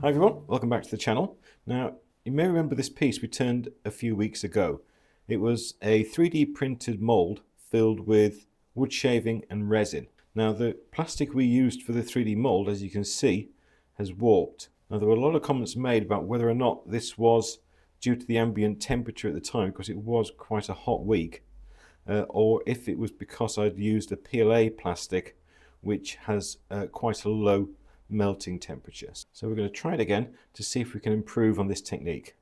Hi everyone, welcome back to the channel. Now, you may remember this piece we turned a few weeks ago. It was a 3D printed mould filled with wood shaving and resin. Now, the plastic we used for the 3D mould, as you can see, has warped. Now, there were a lot of comments made about whether or not this was due to the ambient temperature at the time, because it was quite a hot week, or if it was because I'd used a PLA plastic which has quite a low melting temperature. So we're going to try it again to see if we can improve on this technique.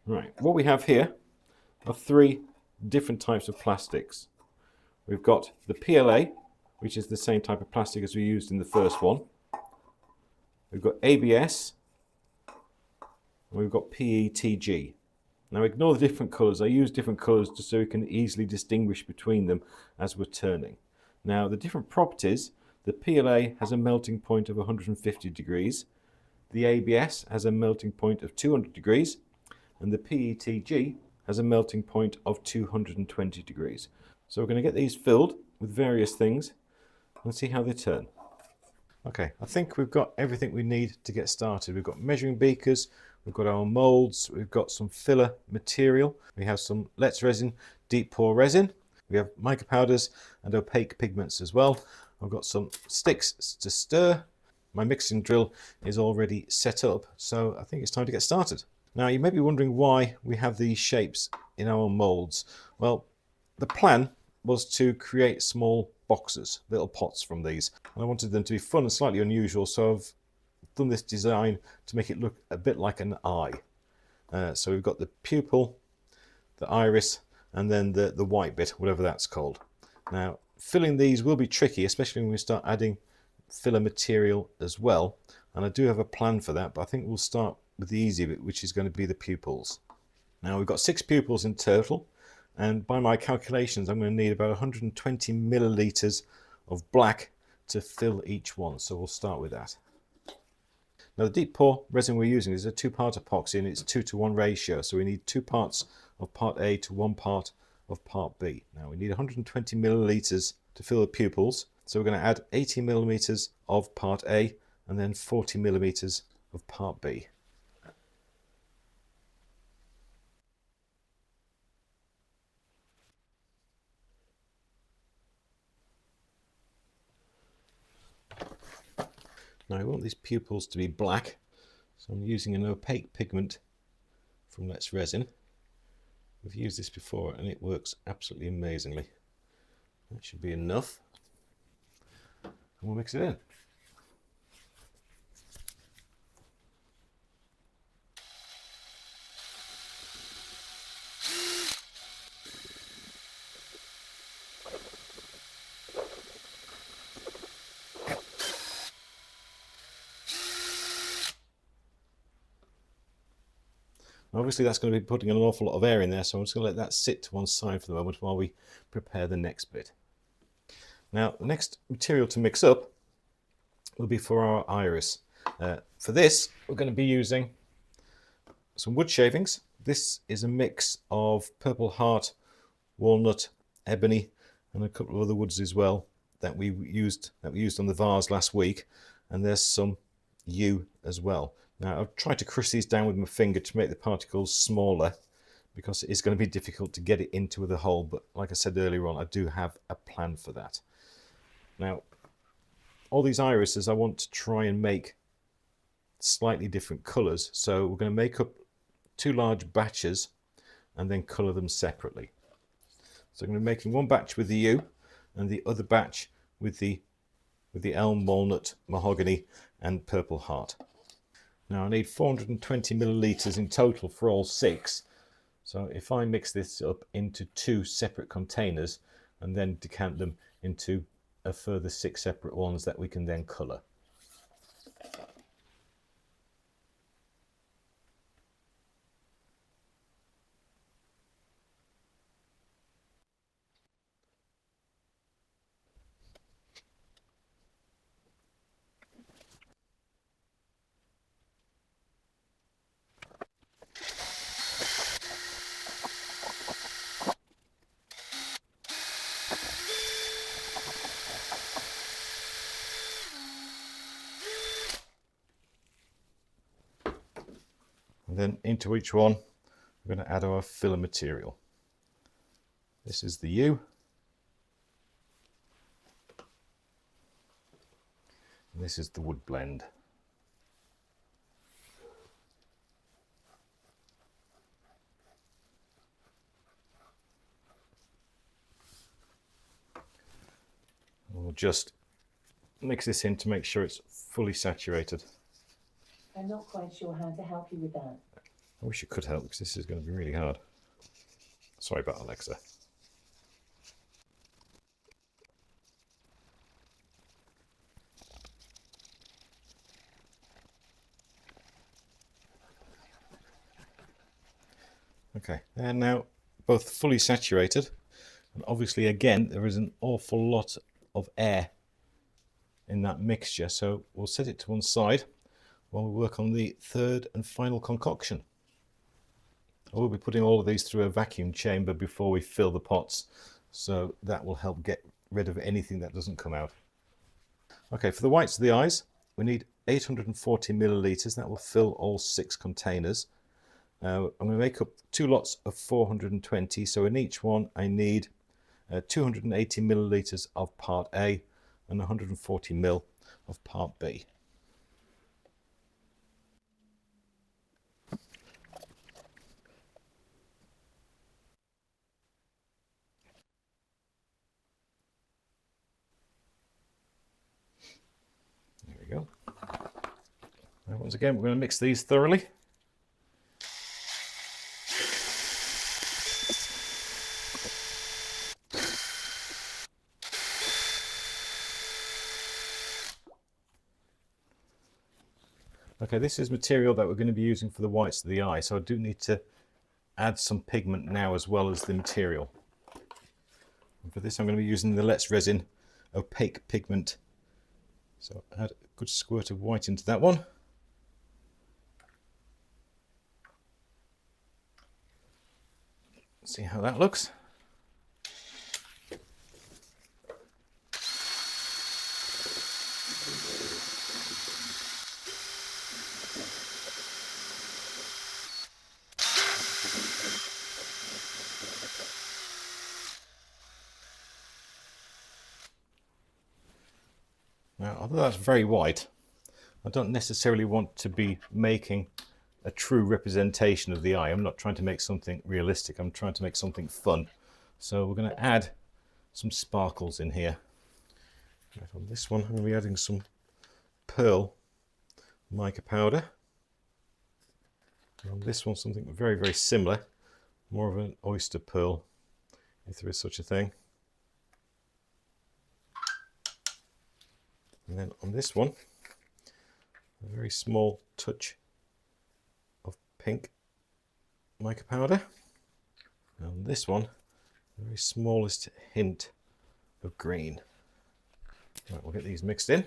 Right, what we have here are three different types of plastics. We've got the PLA, which is the same type of plastic as we used in the first one. We've got ABS, and we've got PETG. Now ignore the different colours. I use different colours just so we can easily distinguish between them as we're turning. Now the different properties, the PLA has a melting point of 150 degrees, the ABS has a melting point of 200 degrees, and the PETG has a melting point of 220 degrees. So we're going to get these filled with various things and see how they turn. Okay, I think we've got everything we need to get started. We've got measuring beakers, we've got our moulds, we've got some filler material, we have some Let's Resin deep pour resin, we have mica powders and opaque pigments as well. I've got some sticks to stir. My mixing drill is already set up, so I think it's time to get started. Now you may be wondering why we have these shapes in our moulds. Well, the plan was to create small boxes, little pots from these. And I wanted them to be fun and slightly unusual, so I've done this design to make it look a bit like an eye. So we've got the pupil, the iris, and then the white bit, whatever that's called. Now, filling these will be tricky, especially when we start adding filler material as well. And I do have a plan for that, but I think we'll start with the easy bit, which is going to be the pupils. Now, we've got 6 pupils in total. And by my calculations, I'm going to need about 120 milliliters of black to fill each one. So we'll start with that. Now the deep pour resin we're using is a 2-part epoxy, and it's 2-to-1 ratio. So we need 2 parts of part A to 1 part of part B. Now we need 120 milliliters to fill the pupils. So we're going to add 80 millimeters of part A and then 40 millimeters of part B. Now I want these pupils to be black, so I'm using an opaque pigment from Let's Resin. We've used this before and it works absolutely amazingly. That should be enough. And we'll mix it in. Obviously that's going to be putting an awful lot of air in there, so I'm just going to let that sit to one side for the moment while we prepare the next bit. Now the next material to mix up will be for our iris. For this we're going to be using some wood shavings. This is a mix of purple heart, walnut, ebony and a couple of other woods as well that we used on the vase last week, and there's some yew as well. Now I've tried to crush these down with my finger to make the particles smaller, because it is going to be difficult to get it into the hole, but like I said earlier on, I do have a plan for that. Now all these irises I want to try and make slightly different colours, so we're going to make up 2 large batches and then colour them separately. So I'm going to be making one batch with the yew and the other batch with the elm, walnut, mahogany and purple heart. Now I need 420 milliliters in total for all 6. So if I mix this up into 2 separate containers and then decant them into a further 6 separate ones that we can then colour. then into each one we're going to add our filler material. This is the U, and this is the wood blend. We'll just mix this in to make sure it's fully saturated. I'm not quite sure how to help you with that. I wish you could help, because this is going to be really hard. Sorry about Alexa. Okay, they're now both fully saturated, and obviously again there is an awful lot of air in that mixture, so we'll set it to one side while we work on the third and final concoction. I will be putting all of these through a vacuum chamber before we fill the pots, so that will help get rid of anything that doesn't come out. Okay, for the whites of the eyes we need 840 millilitres. That will fill all 6 containers. I'm going to make up 2 lots of 420, so in each one I need 280 millilitres of part A and 140 ml of part B. There we go. Now once again we're going to mix these thoroughly. Okay, this is material that we're going to be using for the whites of the eye, so I do need to add some pigment now as well as the material. And for this I'm going to be using the Let's Resin opaque pigment. So add a good squirt of white into that one. See how that looks. Now, although that's very white, I don't necessarily want to be making a true representation of the eye. I'm not trying to make something realistic, I'm trying to make something fun. So we're going to add some sparkles in here. Right, on this one I'm going to be adding some pearl mica powder. And on this one something very, very similar, more of an oyster pearl, if there is such a thing. And then on this one, a very small touch of pink mica powder. And on this one, the very smallest hint of green. Right, we'll get these mixed in.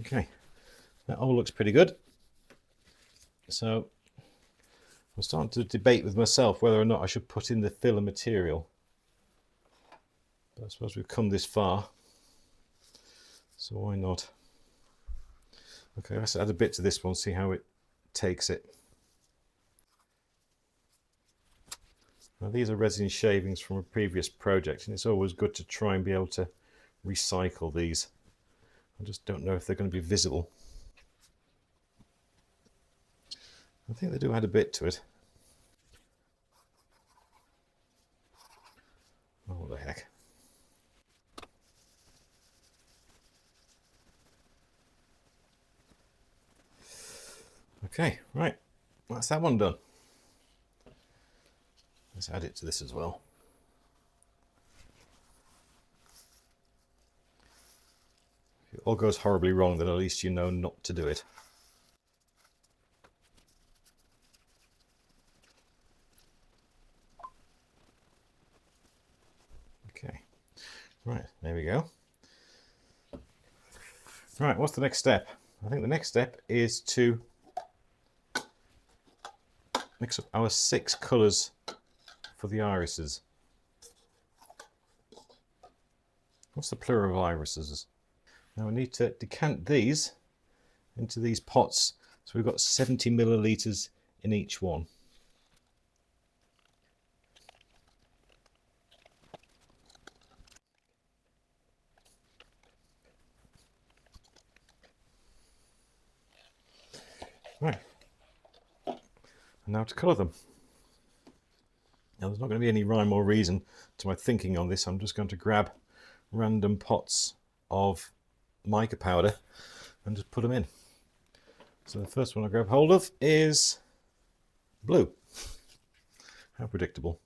Okay, that all looks pretty good. So I'm starting to debate with myself whether or not I should put in the filler material. But I suppose we've come this far, so why not? Okay, let's add a bit to this one, see how it takes it. Now these are resin shavings from a previous project, and it's always good to try and be able to recycle these. I just don't know if they're going to be visible. I think they do add a bit to it. Oh, what the heck. Okay, right. That's that one done. Let's add it to this as well. If it all goes horribly wrong, then at least you know not to do it. Okay, right, there we go. Right, what's the next step? I think the next step is to mix up our 6 colours for the irises. What's the plural of irises? Now we need to decant these into these pots. So we've got 70 millilitres in each one. Right, and now to colour them. Now there's not going to be any rhyme or reason to my thinking on this. I'm just going to grab random pots of mica powder and just put them in. So the first one I grab hold of is blue. How predictable.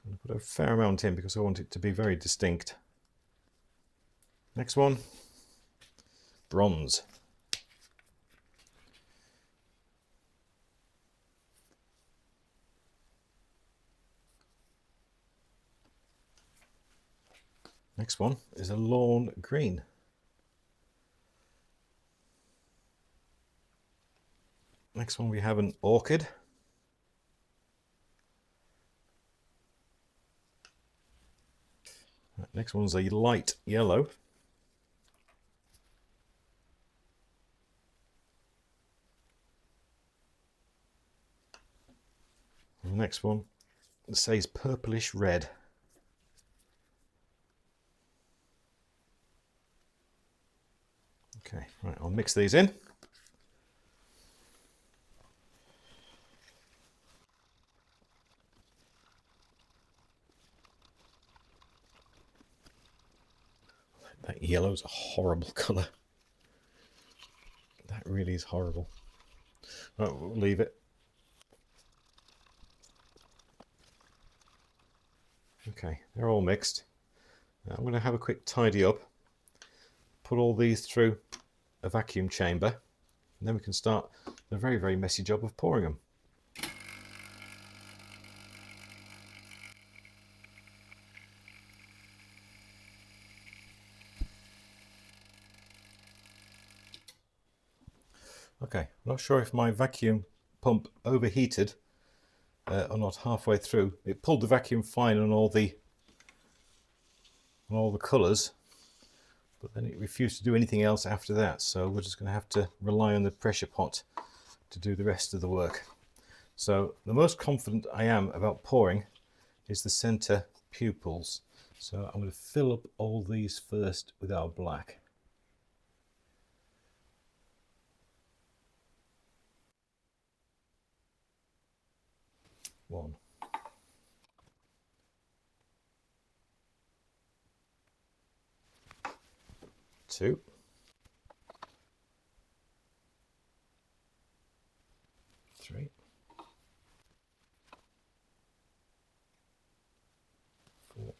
I'm going to put a fair amount in because I want it to be very distinct. Next one, bronze. Next one is a lawn green. Next one we have an orchid. Next one's a light yellow. And the next one says purplish red. Okay, right, I'll mix these in. That yellow's a horrible colour. That really is horrible. Right, we'll leave it. Okay, they're all mixed. Now I'm going to have a quick tidy up. Put all these through a vacuum chamber. And then we can start the very, very messy job of pouring them. Okay, I'm not sure if my vacuum pump overheated or not halfway through. It pulled the vacuum fine on all the colours, but then it refused to do anything else after that. So we're just going to have to rely on the pressure pot to do the rest of the work. So the most confident I am about pouring is the centre pupils. So I'm going to fill up all these first with our black. One. Two. Three. Four.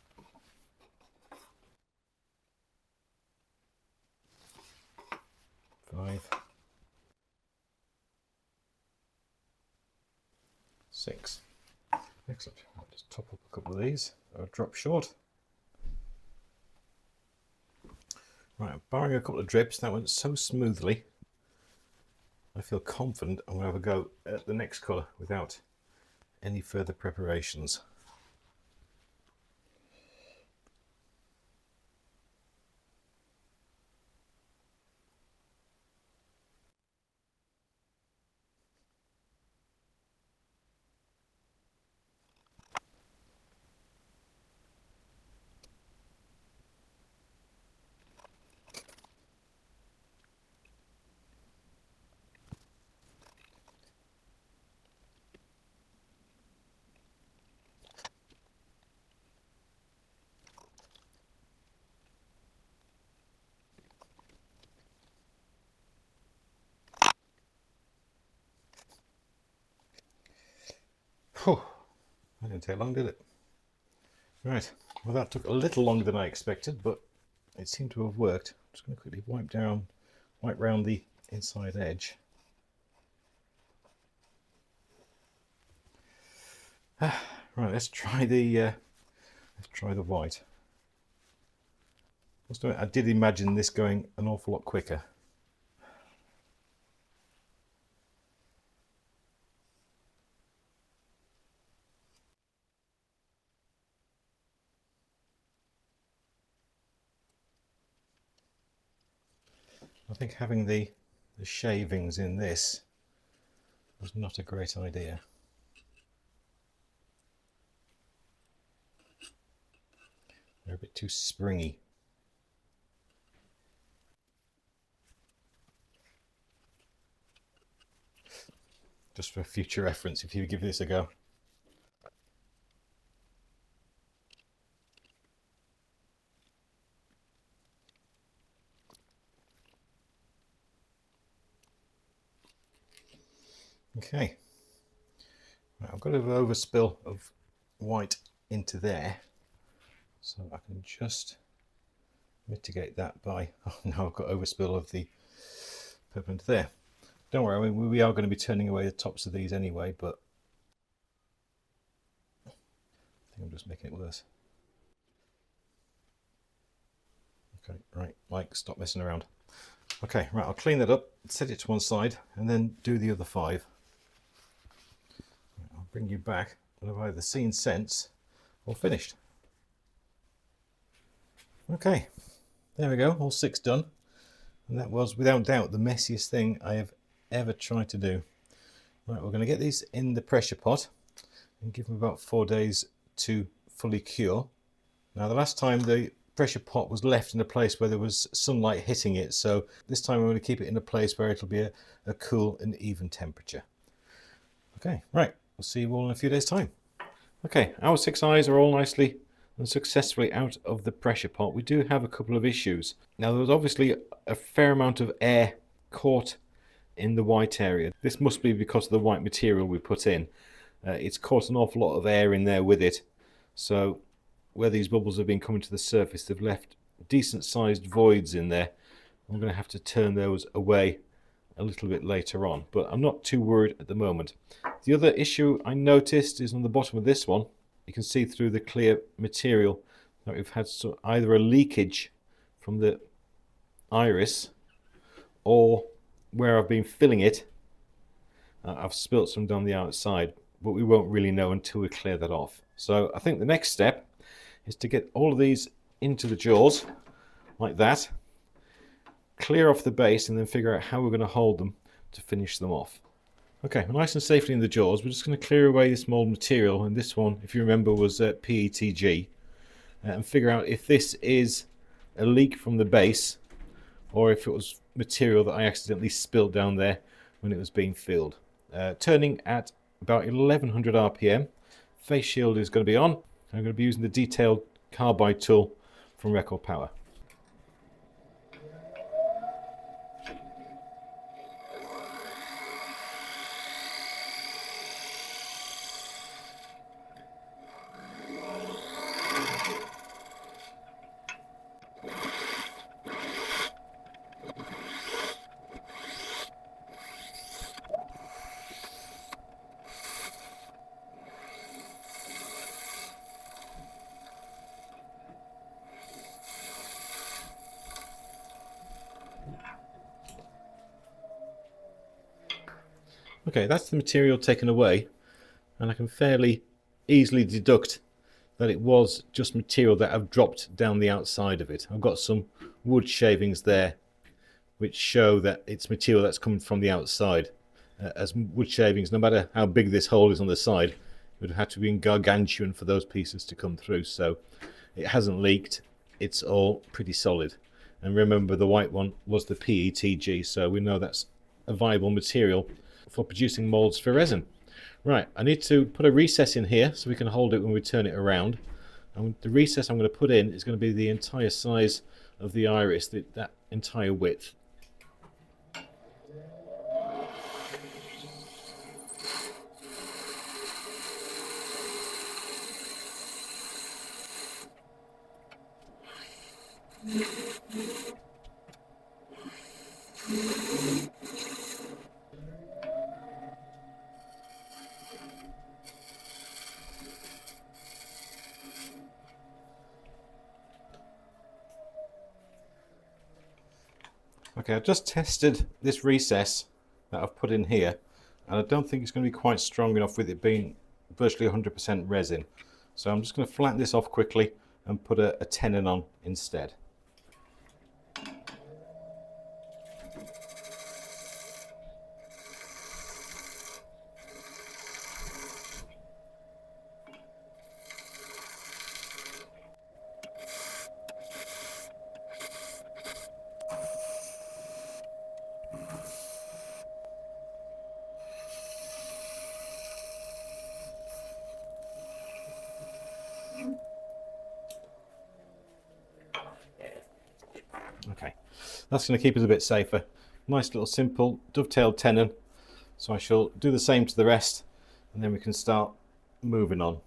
Five. Six. Excellent. I'll just top up a couple of these. I'll drop short. Right, barring a couple of drips, that went so smoothly. I feel confident I'm going to have a go at the next colour without any further preparations. Whew, that didn't take long, did it? Right, well that took a little longer than I expected, but it seemed to have worked. I'm just going to quickly wipe round the inside edge. Right, let's try the white. I did imagine this going an awful lot quicker. I think having the shavings in this was not a great idea. They're a bit too springy. Just for future reference, if you give this a go. Okay, right, I've got an overspill of white into there, so I can just mitigate that by, oh no, I've got overspill of the pigment there. Don't worry, I mean, we are going to be turning away the tops of these anyway, but I think I'm just making it worse. Okay, right, Mike, stop messing around. Okay, right, I'll clean that up, set it to one side, and then do the other 5. I'll bring you back, and I've either seen sense or finished. Okay, there we go, all 6 done. And that was, without doubt, the messiest thing I have ever tried to do. Right, we're going to get these in the pressure pot and give them about 4 days to fully cure. Now, the last time the pressure pot was left in a place where there was sunlight hitting it, so this time I'm going to keep it in a place where it'll be a cool and even temperature. Okay, right, we'll see you all in a few days' time. Okay, our 6 eyes are all nicely and successfully out of the pressure pot. We do have a couple of issues. Now, there was obviously a fair amount of air caught in the white area. This must be because of the white material we put in. It's caught an awful lot of air in there with it, so where these bubbles have been coming to the surface, they've left decent sized voids in there. I'm going to have to turn those away a little bit later on, but I'm not too worried at the moment. The other issue I noticed is on the bottom of this one. You can see through the clear material that we've had either a leakage from the iris, or where I've been filling it, I've spilt some down the outside, but we won't really know until we clear that off. So I think the next step is to get all of these into the jaws like that, clear off the base, and then figure out how we're going to hold them to finish them off. Okay, we're nice and safely in the jaws. We're just going to clear away this mould material, and this one, if you remember, was PETG, and figure out if this is a leak from the base or if it was material that I accidentally spilled down there when it was being filled. Turning at about 1100 RPM. Face shield is going to be on. I'm going to be using the detailed carbide tool from Record Power. Okay, that's the material taken away, and I can fairly easily deduct that it was just material that I've dropped down the outside of it. I've got some wood shavings there which show that it's material that's coming from the outside. As wood shavings, no matter how big this hole is on the side, it would have to be gargantuan for those pieces to come through. So it hasn't leaked, it's all pretty solid. And remember, the white one was the PETG, so we know that's a viable material for producing moulds for resin. Right, I need to put a recess in here so we can hold it when we turn it around. And the recess I'm going to put in is going to be the entire size of the iris, that entire width. Okay, I've just tested this recess that I've put in here, and I don't think it's going to be quite strong enough with it being virtually 100% resin. So I'm just going to flatten this off quickly and put a tenon on instead. Okay, that's going to keep us a bit safer. Nice little simple dovetailed tenon. So I shall do the same to the rest, and then we can start moving on.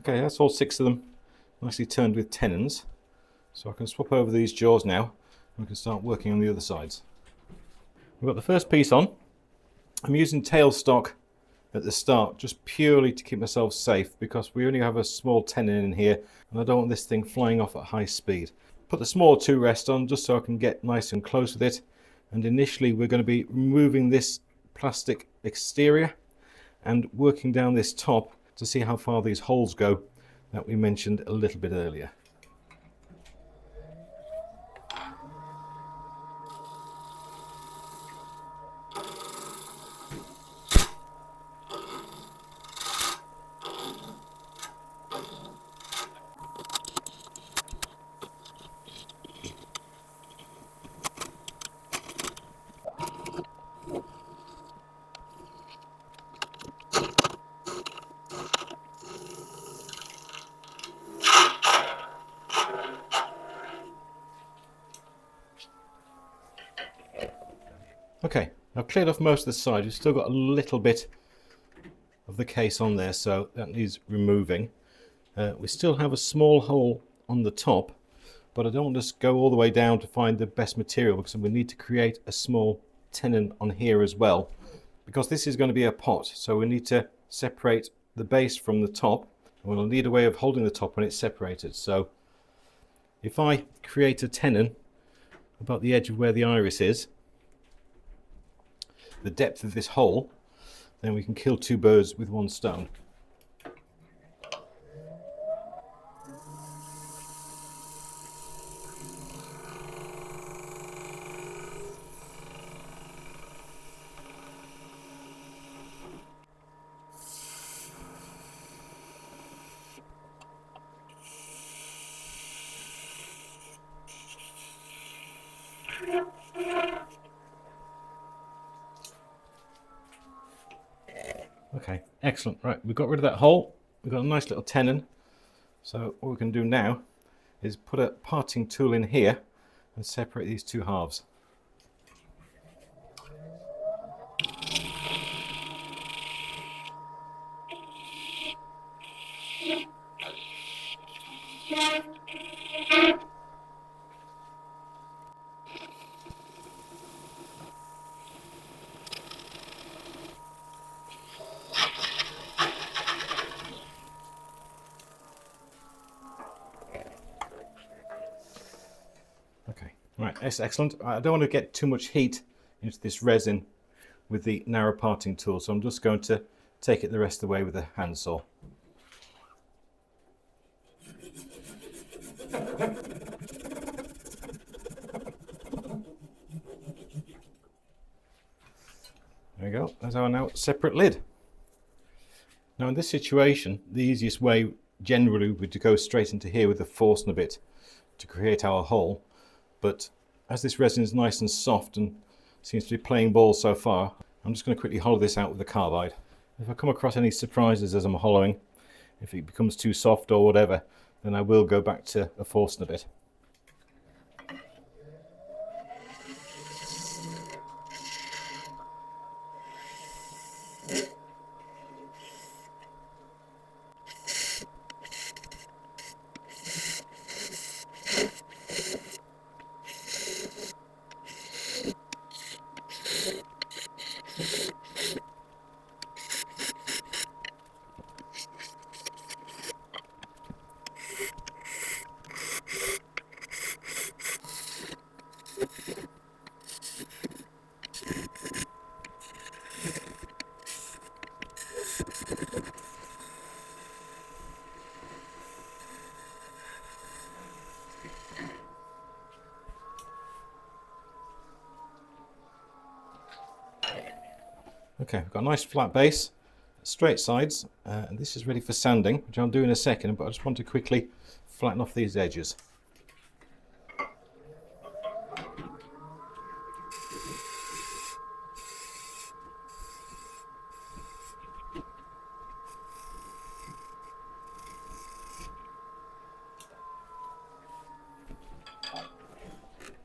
Okay, that's all 6 of them nicely turned with tenons. So I can swap over these jaws now, and we can start working on the other sides. We've got the first piece on. I'm using tailstock at the start just purely to keep myself safe, because we only have a small tenon in here and I don't want this thing flying off at high speed. Put the small 2 rest on just so I can get nice and close with it, and initially we're going to be removing this plastic exterior and working down this top to see how far these holes go that we mentioned a little bit earlier. Okay, I've cleared off most of the side. We've still got a little bit of the case on there, so that needs removing. We still have a small hole on the top, but I don't want to go all the way down to find the best material, because we need to create a small tenon on here as well, because this is going to be a pot, so we need to separate the base from the top, and we'll need a way of holding the top when it's separated. So if I create a tenon about the edge of where the iris is, the depth of this hole, then we can kill 2 birds with 1 stone. Okay, excellent. Right, we've got rid of that hole. We've got a nice little tenon. So what we can do now is put a parting tool in here and separate these 2 halves. Okay, right, that's excellent. I don't want to get too much heat into this resin with the narrow parting tool. So I'm just going to take it the rest of the way with a handsaw. There we go, there's our now separate lid. Now in this situation, the easiest way generally would be to go straight into here with the Forstner bit to create our hole. But as this resin is nice and soft and seems to be playing ball so far, I'm just going to quickly hollow this out with the carbide. If I come across any surprises as I'm hollowing, if it becomes too soft or whatever, then I will go back to a Forstner bit. Okay, we've got a nice flat base, straight sides, and this is ready for sanding, which I'll do in a second, but I just want to quickly flatten off these edges.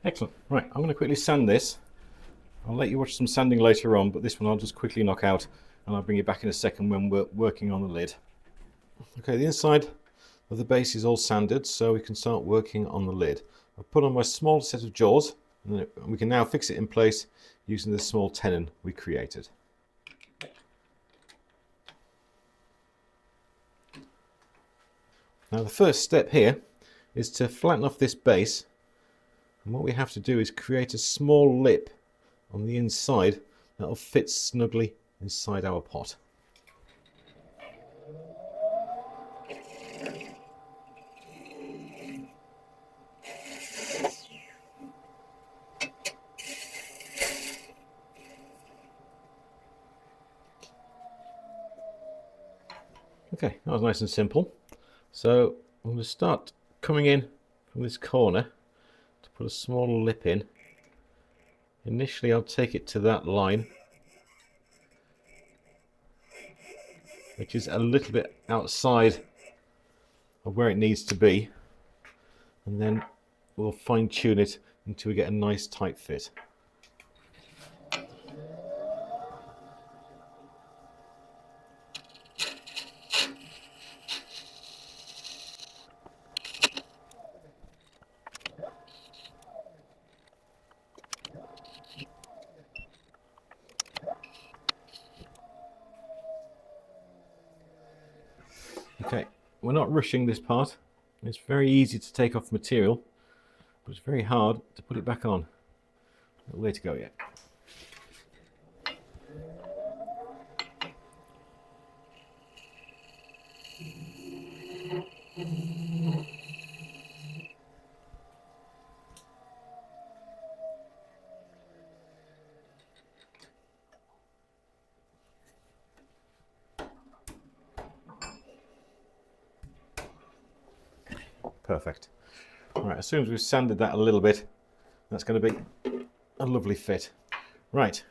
Excellent. Right, I'm going to quickly sand this. I'll let you watch some sanding later on, but this one I'll just quickly knock out, and I'll bring you back in a second when we're working on the lid. Okay, the inside of the base is all sanded, so we can start working on the lid. I've put on my small set of jaws, and we can now fix it in place using the small tenon we created. Now the first step here is to flatten off this base, and what we have to do is create a small lip on the inside that will fit snugly inside our pot. Okay, that was nice and simple. So I'm going to start coming in from this corner to put a small lip in. Initially I'll take it to that line, which is a little bit outside of where it needs to be, and then we'll fine tune it until we get a nice tight fit. Okay, we're not rushing this part. It's very easy to take off the material, but it's very hard to put it back on. No way to go yet. Perfect. Right, as soon as we've sanded that a little bit, that's going to be a lovely fit. Right,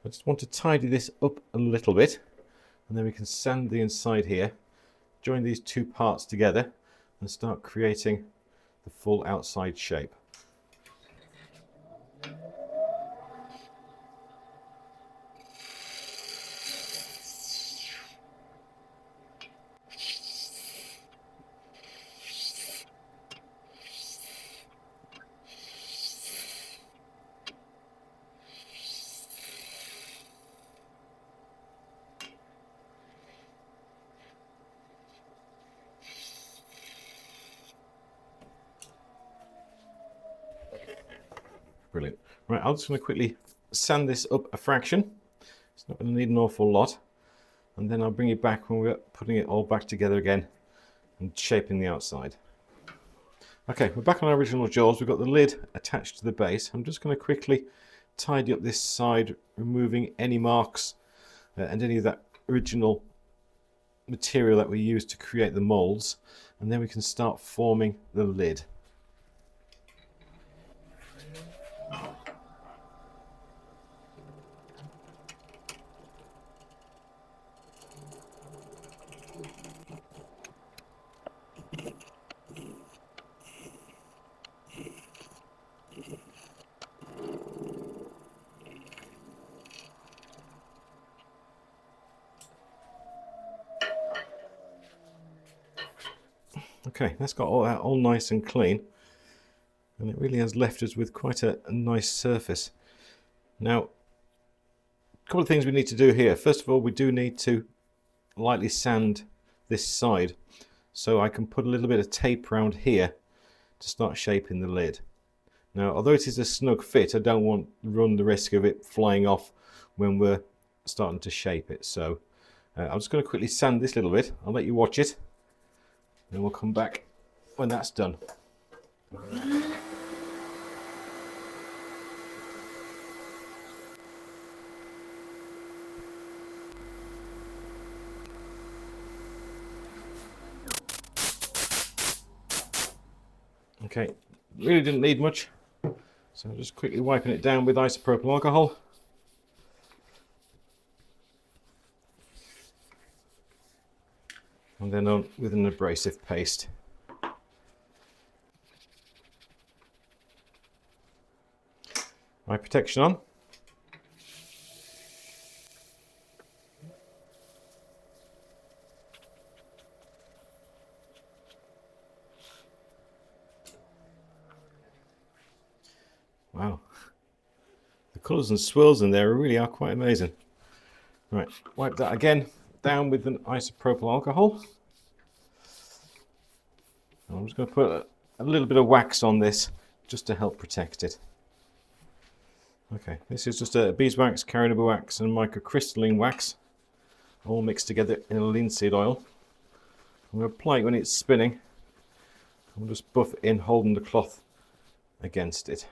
I just want to tidy this up a little bit, and then we can sand the inside here, join these two parts together, and start creating the full outside shape. Brilliant. Right, I'm just going to quickly sand this up a fraction. It's not going to need an awful lot. And then I'll bring it back when we're putting it all back together again and shaping the outside. Okay, we're back on our original jaws. We've got the lid attached to the base. I'm just going to quickly tidy up this side, removing any marks and any of that original material that we used to create the molds, and then we can start forming the lid. Okay, that's got all that all nice and clean, and it really has left us with quite a nice surface. Now, a couple of things we need to do here. First of all, we do need to lightly sand this side, so I can put a little bit of tape around here to start shaping the lid. Now, although it is a snug fit, I don't want to run the risk of it flying off when we're starting to shape it. So I'm just going to quickly sand this little bit. I'll let you watch it, and we'll come back when that's done. Okay, really didn't need much, so I'm just quickly wiping it down with isopropyl alcohol. And then on with an abrasive paste. Eye protection on. Wow, the colours and swirls in there really are quite amazing. Right, wipe that again down with an isopropyl alcohol. And I'm just going to put a little bit of wax on this just to help protect it. Okay, this is just a beeswax, carinabu wax and microcrystalline wax, all mixed together in a linseed oil. I'm going to apply it when it's spinning. I'll just buff it in, holding the cloth against it.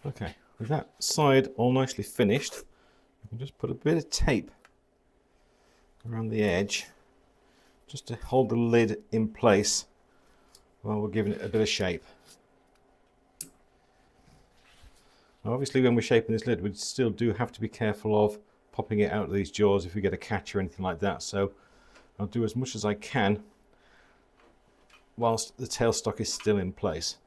Okay, with that side all nicely finished, I can just put a bit of tape around the edge just to hold the lid in place while we're giving it a bit of shape. Now obviously when we're shaping this lid we still do have to be careful of popping it out of these jaws if we get a catch or anything like that, so I'll do as much as I can whilst the tailstock is still in place.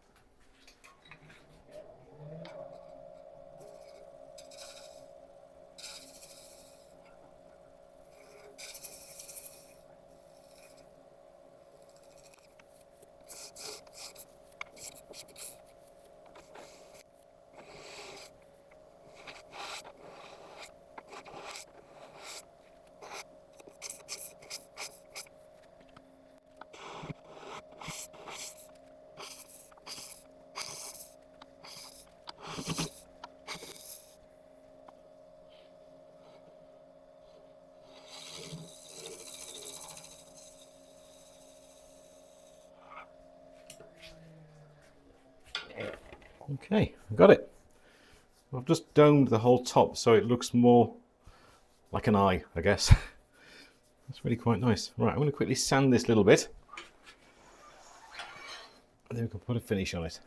Okay, I've got it. I've just domed the whole top so it looks more like an eye, I guess. That's really quite nice. Right, I'm going to quickly sand this little bit, and then we can put a finish on it.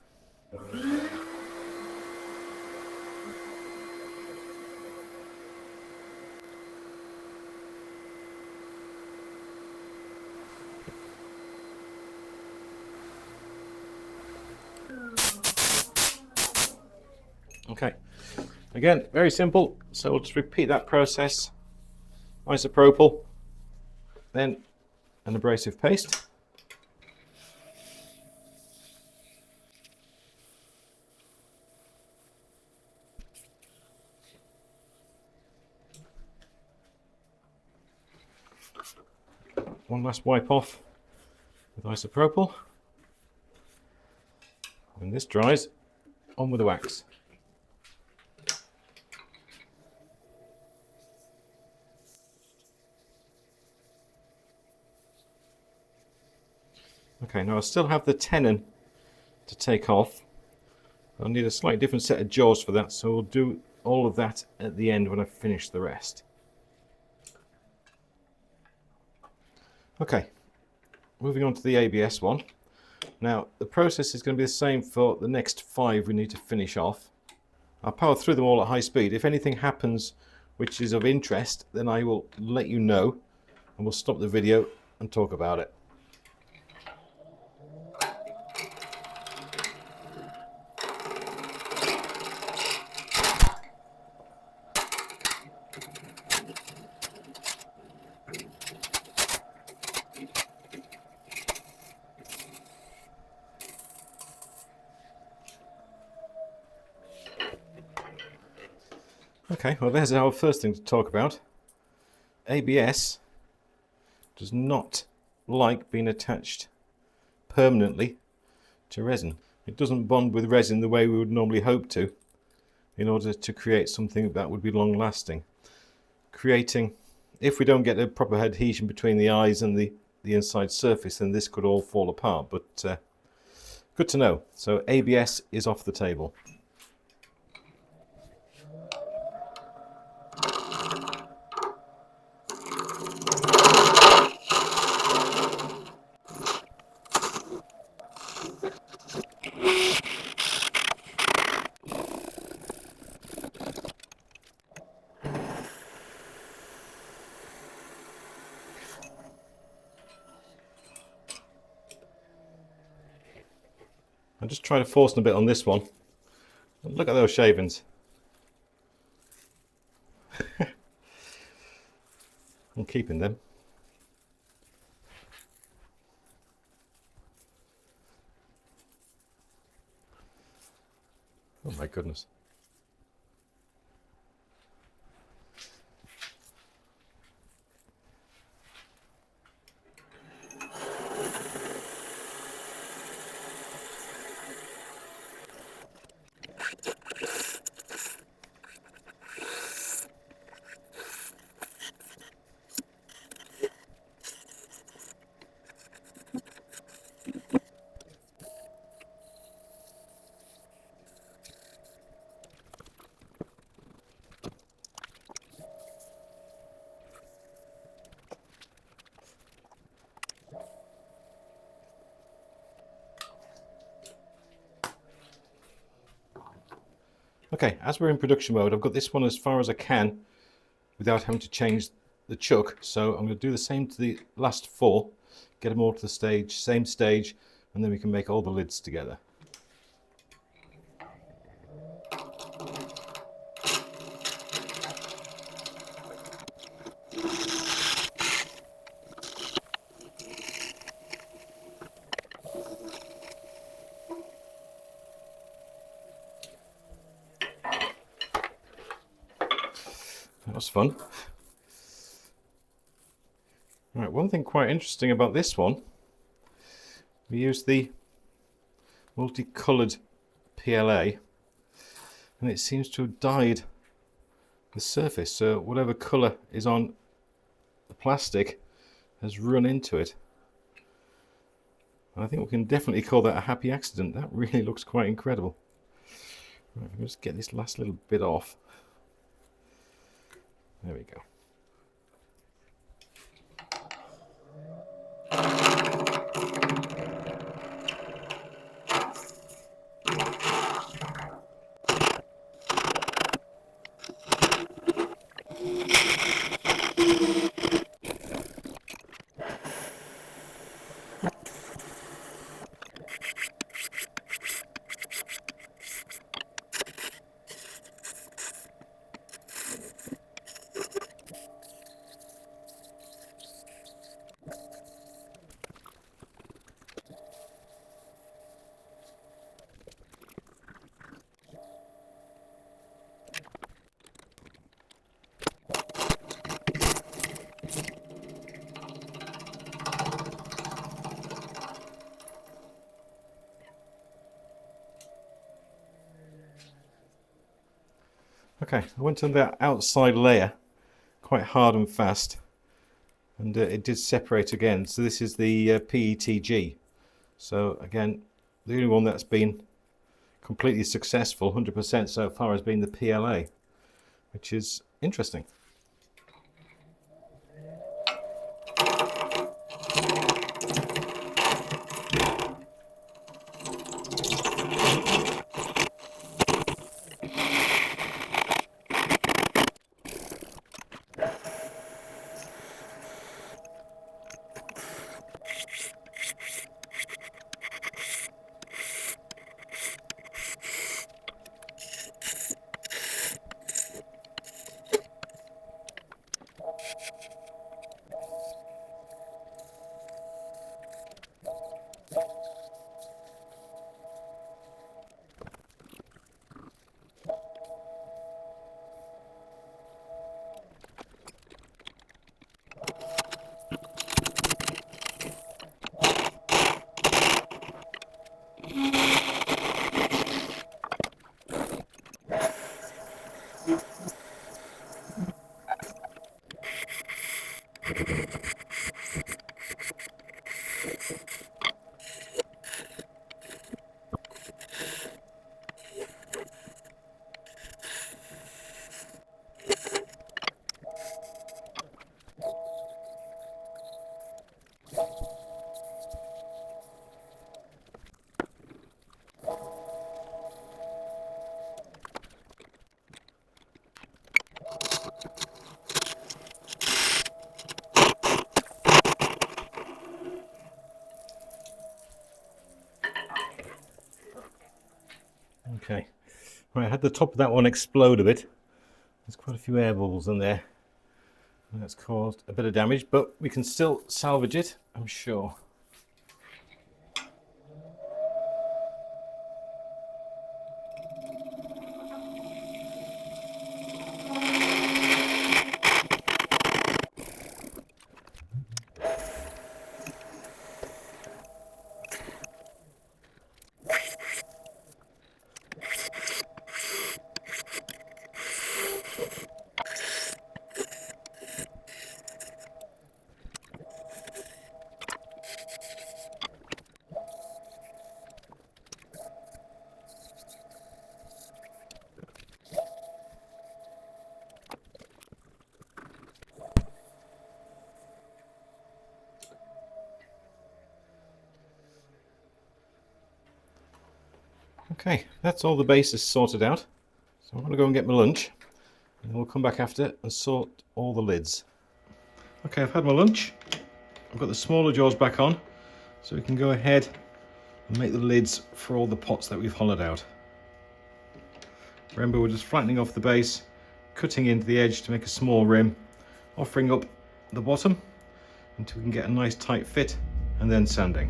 Okay, again, very simple, so we'll just repeat that process. Isopropyl, then an abrasive paste. one last wipe off with isopropyl. When this dries, on with the wax. Okay, now I still have the tenon to take off. I'll need a slightly different set of jaws for that, so we'll do all of that at the end when I finish the rest. Okay, moving on to the ABS one. Now, the process is going to be the same for the next 5 we need to finish off. I'll power through them all at high speed. If anything happens which is of interest, then I will let you know, and we'll stop the video and talk about it. Okay, well there's our first thing to talk about. ABS does not like being attached permanently to resin. It doesn't bond with resin the way we would normally hope to in order to create something that would be long lasting. If we don't get a proper adhesion between the eyes and the inside surface, then this could all fall apart, but good to know. So ABS is off the table. I'll just try to force a bit on this one. Look at those shavings. I'm keeping them. Oh my goodness. Okay, as we're in production mode, I've got this one as far as I can without having to change the chuck. So I'm going to do the same to the last 4, get them all to the same stage, and then we can make all the lids together. That was fun. Right, one thing quite interesting about this one, we used the multicoloured PLA, and it seems to have dyed the surface, so whatever colour is on the plastic has run into it. And I think we can definitely call that a happy accident. That really looks quite incredible. Right, if we just get this last little bit off. There we go. Okay, I went on that outside layer quite hard and fast, and it did separate again. So this is the PETG. So again, the only one that's been completely successful, 100% so far, has been the PLA, which is interesting. Okay, right, I had the top of that one explode a bit. There's quite a few air bubbles in there. And that's caused a bit of damage, but we can still salvage it, I'm sure. Okay, that's all the bases sorted out. So I'm going to go and get my lunch, and we'll come back after and sort all the lids. Okay, I've had my lunch. I've got the smaller jaws back on, so we can go ahead and make the lids for all the pots that we've hollowed out. Remember, we're just flattening off the base, cutting into the edge to make a small rim, offering up the bottom until we can get a nice tight fit, and then sanding.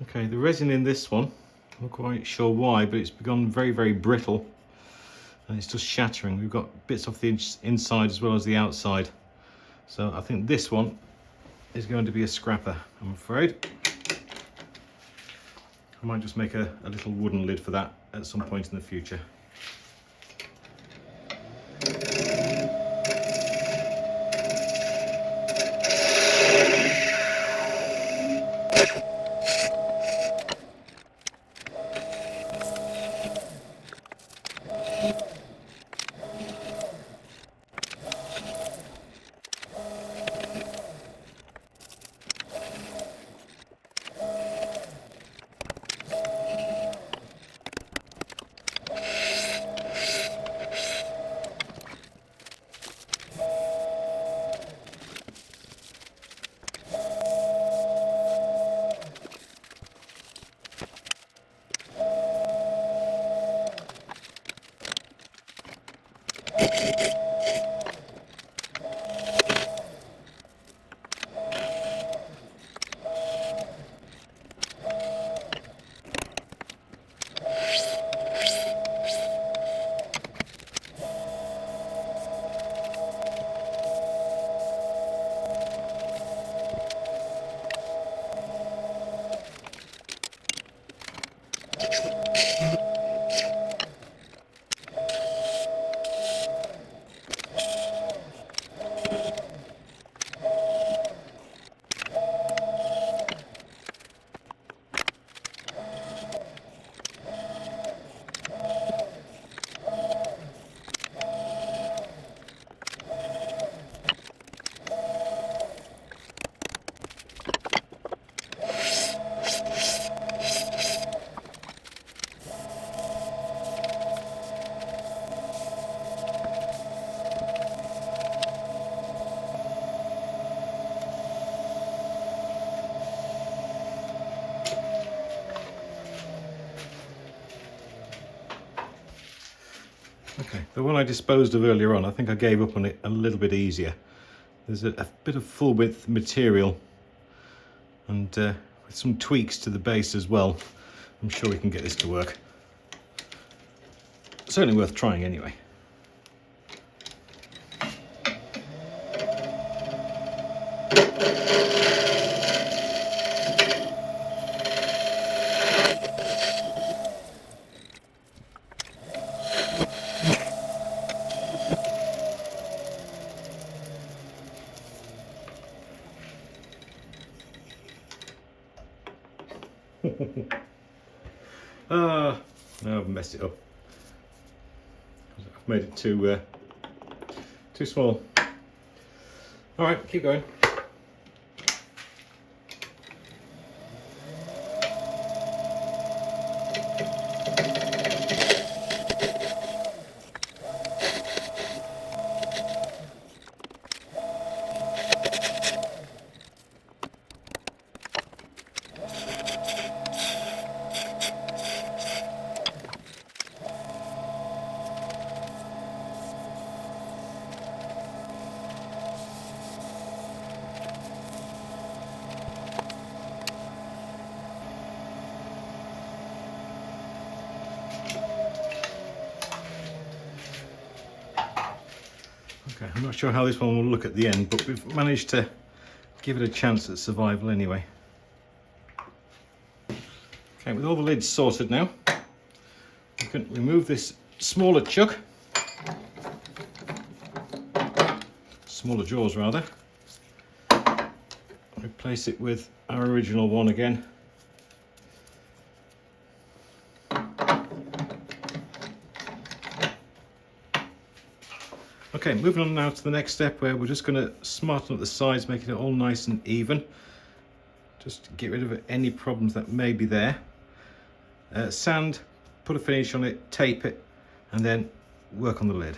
Okay, the resin in this one, I'm not quite sure why, but it's become very, very brittle and it's just shattering. We've got bits off the inside as well as the outside. So I think this one is going to be a scrapper, I'm afraid. I might just make a little wooden lid for that at some point in the future. Okay, the one I disposed of earlier on, I think I gave up on it a little bit easier. There's a bit of full width material and with some tweaks to the base as well. I'm sure we can get this to work. Certainly worth trying anyway. Now I've messed it up. I've made it too small. All right, keep going. Okay, I'm not sure how this one will look at the end, but we've managed to give it a chance at survival anyway. Okay, with all the lids sorted now, we can remove this smaller chuck, smaller jaws rather, replace it with our original one again. Okay, moving on now to the next step where we're just going to smarten up the sides, making it all nice and even. Just to get rid of any problems that may be there. Sand, put a finish on it, tape it, and then work on the lid.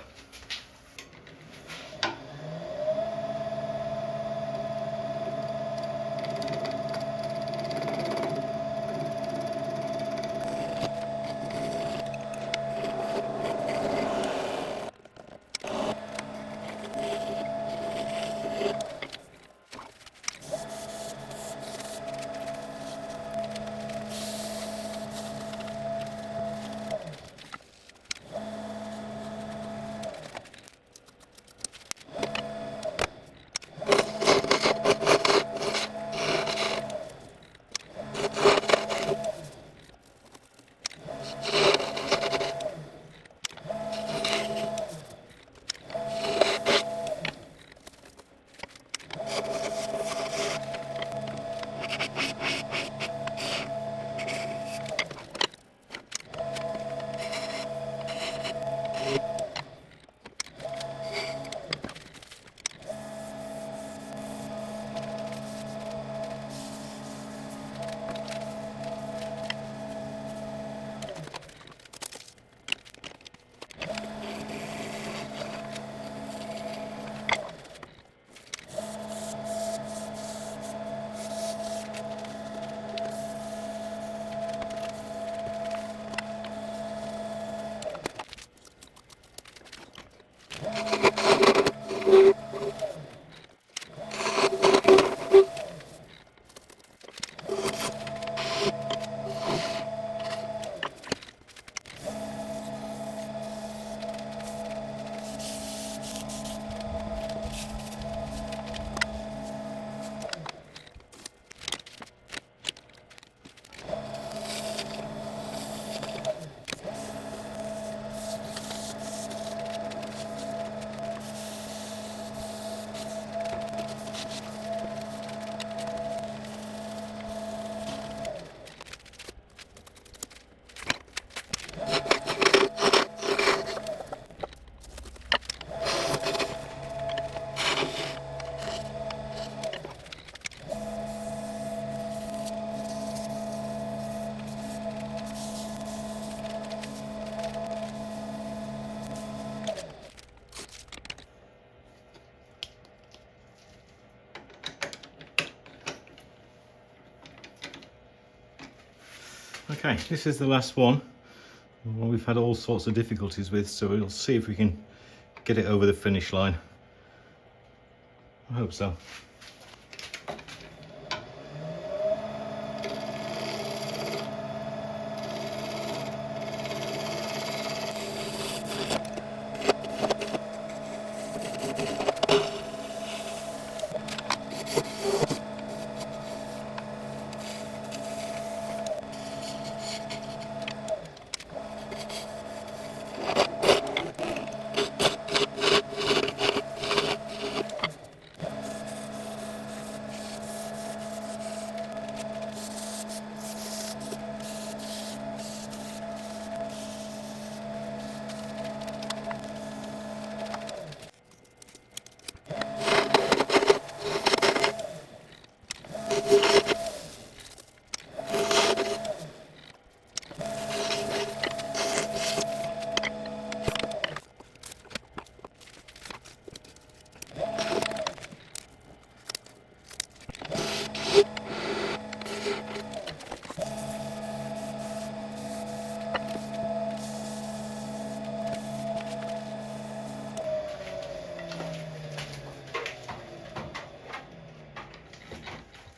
Okay, this is the last one. Well, we've had all sorts of difficulties with, so we'll see if we can get it over the finish line. I hope so.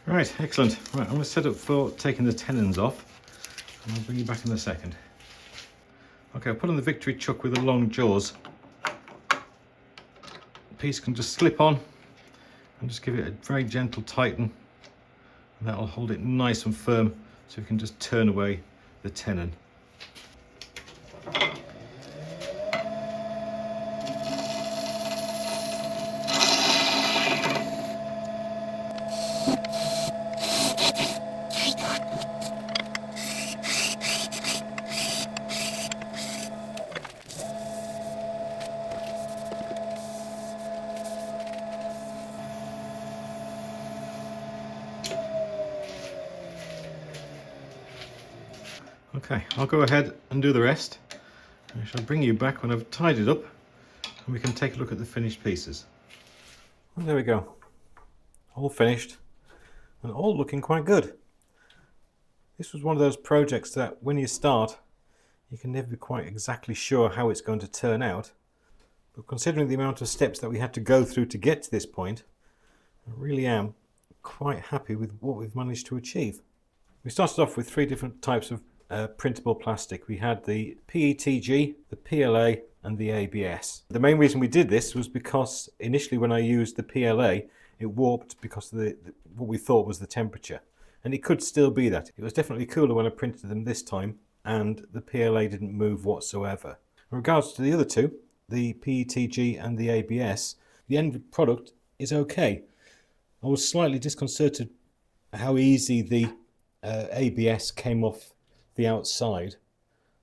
Right, excellent. Right, I'm going to set up for taking the tenons off, and I'll bring you back in a second. Okay, I'll put on the Victory chuck with the long jaws. The piece can just slip on and just give it a very gentle tighten, and that'll hold it nice and firm so we can just turn away the tenon. Okay, I'll go ahead and do the rest. I shall bring you back when I've tied it up and we can take a look at the finished pieces. Well, there we go. All finished and all looking quite good. This was one of those projects that when you start, you can never be quite exactly sure how it's going to turn out. But considering the amount of steps that we had to go through to get to this point, I really am quite happy with what we've managed to achieve. We started off with 3 different types of printable plastic. We had the PETG, the PLA and the ABS. The main reason we did this was because initially when I used the PLA it warped because of what we thought was the temperature, and it could still be that. It was definitely cooler when I printed them this time and the PLA didn't move whatsoever. In regards to the other two, the PETG and the ABS, the end product is okay. I was slightly disconcerted how easy the ABS came off the outside,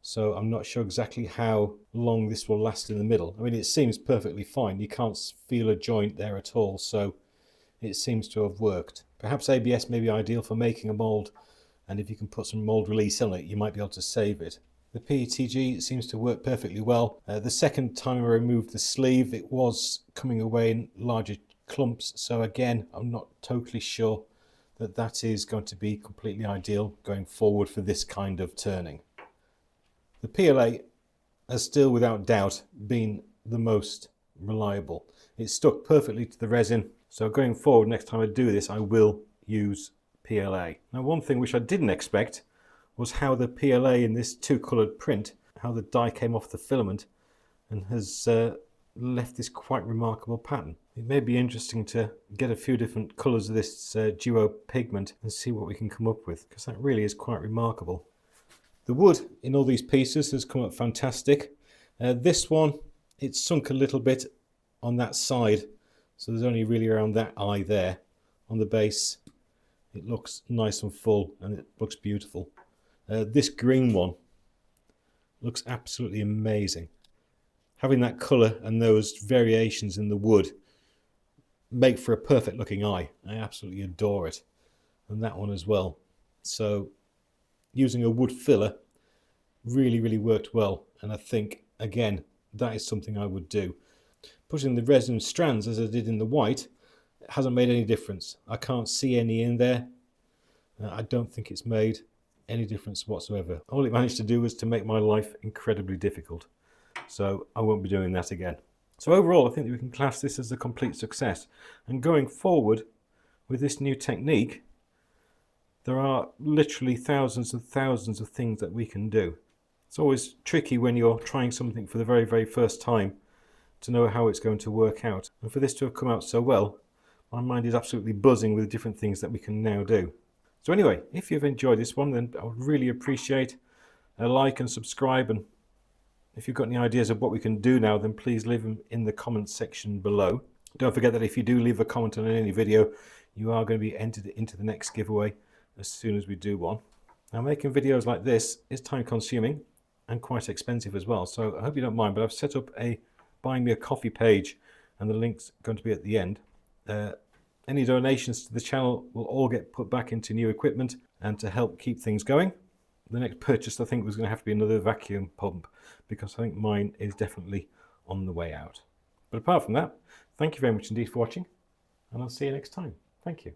so I'm not sure exactly how long this will last in the middle. I mean, it seems perfectly fine. You can't feel a joint there at all, so it seems to have worked. Perhaps ABS may be ideal for making a mould, and if you can put some mould release on it, you might be able to save it. The PETG seems to work perfectly well. The second time I removed the sleeve, it was coming away in larger clumps, so again, I'm not totally sure that is going to be completely ideal going forward for this kind of turning. The PLA has still without doubt been the most reliable. It stuck perfectly to the resin, so going forward next time I do this I will use PLA. Now one thing which I didn't expect was how the PLA in this 2-coloured print, how the dye came off the filament and has left this quite remarkable pattern. It may be interesting to get a few different colours of this duo pigment and see what we can come up with, because that really is quite remarkable. The wood in all these pieces has come up fantastic. This one, it's sunk a little bit on that side, so there's only really around that eye there. On the base it looks nice and full and it looks beautiful. This green one looks absolutely amazing. Having that colour and those variations in the wood make for a perfect looking eye. I absolutely adore it. And that one as well. So using a wood filler really worked well, and I think again that is something I would do. Putting the resin strands as I did in the white hasn't made any difference. I can't see any in there. I don't think it's made any difference whatsoever. All it managed to do was to make my life incredibly difficult. So I won't be doing that again. So overall, I think that we can class this as a complete success. And going forward with this new technique, there are literally thousands and thousands of things that we can do. It's always tricky when you're trying something for the very, very first time to know how it's going to work out. And for this to have come out so well, my mind is absolutely buzzing with different things that we can now do. So anyway, if you've enjoyed this one, then I would really appreciate a like and subscribe. And if you've got any ideas of what we can do now, then please leave them in the comments section below. Don't forget that if you do leave a comment on any video, you are going to be entered into the next giveaway as soon as we do one. Now, making videos like this is time consuming and quite expensive as well. So I hope you don't mind, but I've set up a buying me a coffee page and the link's going to be at the end. Any donations to the channel will all get put back into new equipment and to help keep things going. The next purchase I think was going to have to be another vacuum pump because I think mine is definitely on the way out. But apart from that, thank you very much indeed for watching and I'll see you next time. Thank you.